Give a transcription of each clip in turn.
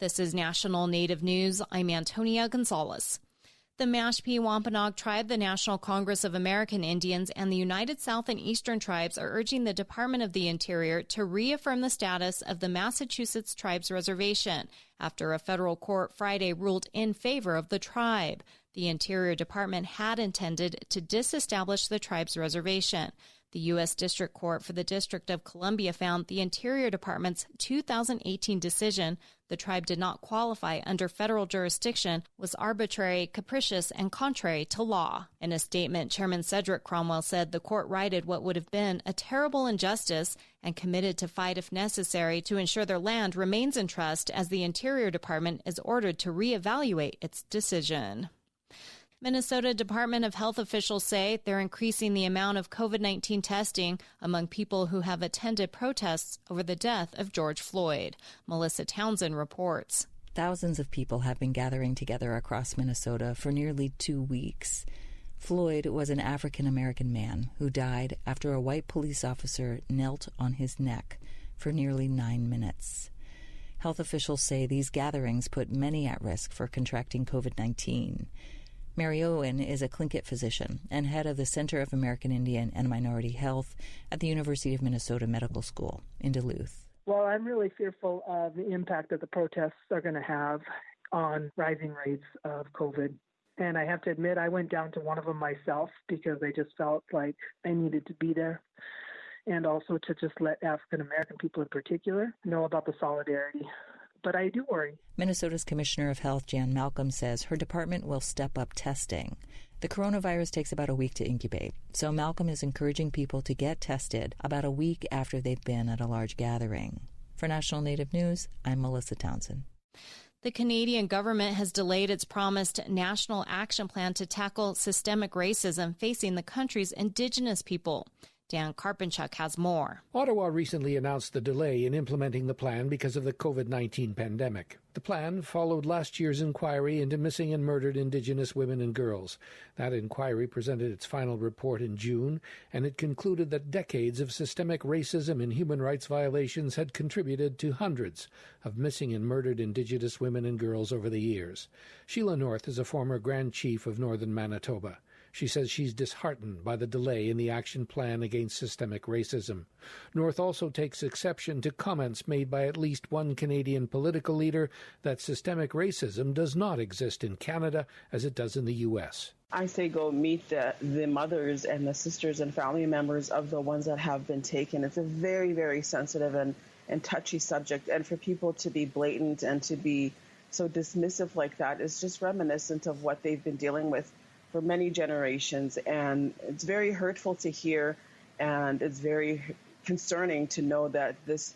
This is National Native News. I'm Antonia Gonzalez. The Mashpee Wampanoag Tribe, the National Congress of American Indians, and the United South and Eastern Tribes are urging the Department of the Interior to reaffirm the status of the Massachusetts Tribes Reservation after a federal court Friday ruled in favor of the tribe. The Interior Department had intended to disestablish the tribe's reservation. The U.S. District Court for the District of Columbia found the Interior Department's 2018 decision the tribe did not qualify under federal jurisdiction was arbitrary, capricious, and contrary to law. In a statement, Chairman Cedric Cromwell said the court righted what would have been a terrible injustice and committed to fight if necessary to ensure their land remains in trust as the Interior Department is ordered to reevaluate its decision. Minnesota Department of Health officials say they're increasing the amount of COVID-19 testing among people who have attended protests over the death of George Floyd. Melissa Townsend reports. Thousands of people have been gathering together across Minnesota for nearly 2 weeks. Floyd was an African-American man who died after a white police officer knelt on his neck for nearly 9 minutes. Health officials say these gatherings put many at risk for contracting COVID-19. Mary Owen is a Tlingit physician and head of the Center of American Indian and Minority Health at the University of Minnesota Medical School in Duluth. Well, I'm really fearful of the impact that the protests are going to have on rising rates of COVID. And I have to admit, I went down to one of them myself because I just felt like I needed to be there. And also to just let African American people in particular know about the solidarity. But I do worry. Minnesota's Commissioner of Health, Jan Malcolm, says her department will step up testing. The coronavirus takes about a week to incubate, so Malcolm is encouraging people to get tested about a week after they've been at a large gathering. For National Native News, I'm Melissa Townsend. The Canadian government has delayed its promised national action plan to tackle systemic racism facing the country's Indigenous people. Dan Karpenchuk has more. Ottawa recently announced the delay in implementing the plan because of the COVID-19 pandemic. The plan followed last year's inquiry into missing and murdered Indigenous women and girls. That inquiry presented its final report in June, and it concluded that decades of systemic racism and human rights violations had contributed to hundreds of missing and murdered Indigenous women and girls over the years. Sheila North is a former Grand Chief of Northern Manitoba. She says she's disheartened by the delay in the action plan against systemic racism. North also takes exception to comments made by at least one Canadian political leader that systemic racism does not exist in Canada as it does in the U.S. I say go meet the mothers and the sisters and family members of the ones that have been taken. It's a very, very sensitive and touchy subject. And for people to be blatant and to be so dismissive like that is just reminiscent of what they've been dealing with for many generations, and it's very hurtful to hear, and it's very concerning to know that this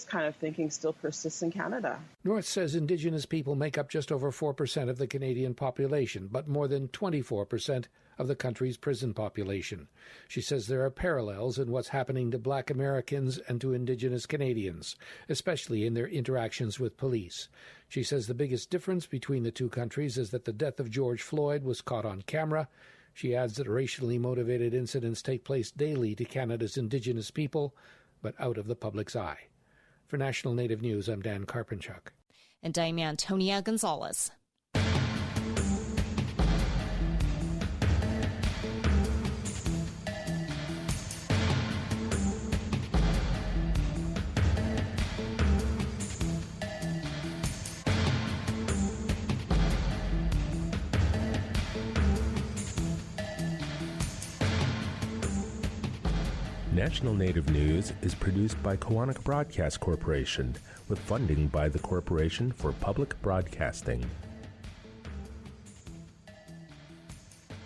kind of thinking still persists in Canada. North says Indigenous people make up just over 4% of the Canadian population, but more than 24% of the country's prison population. She says there are parallels in what's happening to Black Americans and to Indigenous Canadians, especially in their interactions with police. She says the biggest difference between the two countries is that the death of George Floyd was caught on camera. She adds that racially motivated incidents take place daily to Canada's Indigenous people, but out of the public's eye. For National Native News, I'm Dan Karpenchuk. And I'm Antonia Gonzalez. National Native News is produced by Kawanak Broadcast Corporation with funding by the Corporation for Public Broadcasting.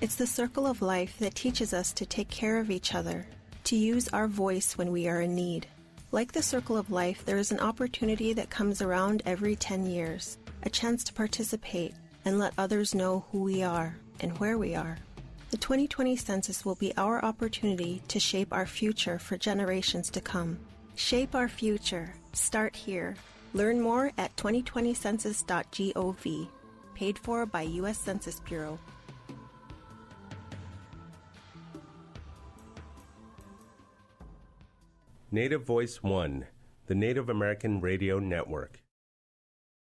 It's the circle of life that teaches us to take care of each other, to use our voice when we are in need. Like the circle of life, there is an opportunity that comes around every 10 years, a chance to participate and let others know who we are and where we are. The 2020 census will be our opportunity to shape our future for generations to come. Shape our future. Start here. Learn more at 2020census.gov. Paid for by U.S. Census Bureau. Native Voice One, the Native American Radio Network.